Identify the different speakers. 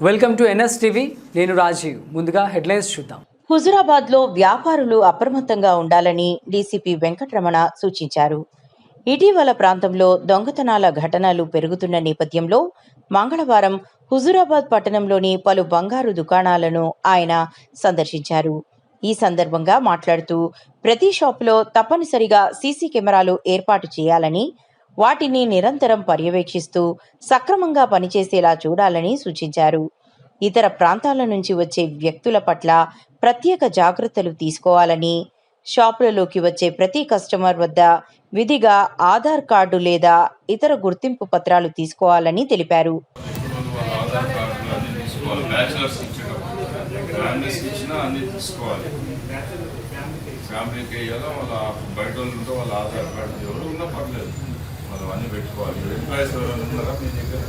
Speaker 1: Welcome to NS TV. నేను రాజీవ్. ముందుగా headlines చూద్దాం.
Speaker 2: హుజురాబాద్లో వ్యాపారులు అప్రమత్తంగా ఉండాలని డీసీపీ వెంకటరమణ సూచించారు. ఇటీవల ప్రాంతంలో దొంగతనాల ఘటనలు పెరుగుతున్న నేపథ్యంలో మంగళవారం హుజురాబాద్ పట్టణంలోని పలు బంగారు దుకాణాలను ఆయన సందర్శించారు. ఈ సందర్భంగా మాట్లాడుతూ ప్రతి షాపులో తప్పనిసరిగా సీసీ కెమెరాలు ఏర్పాటు చేయాలని, వాటిని నిరంతరం పర్యవేక్షిస్తూ సక్రమంగా పనిచేసేలా చూడాలని సూచించారు. ఇతర ప్రాంతాల నుంచి వచ్చే వ్యక్తుల పట్ల ప్రత్యేక జాగ్రత్తలు తీసుకోవాలని, షాపులలోకి వచ్చే ప్రతి కస్టమర్ వద్ద విధిగా ఆధార్ కార్డు లేదా ఇతర గుర్తింపు పత్రాలు తీసుకోవాలని తెలిపారు.
Speaker 3: వాళ్ళు అన్నీ పెట్టుకోవాలి. ఎంప్లాయీస్ ఎవరైనా ఉన్నారా మీ దగ్గర?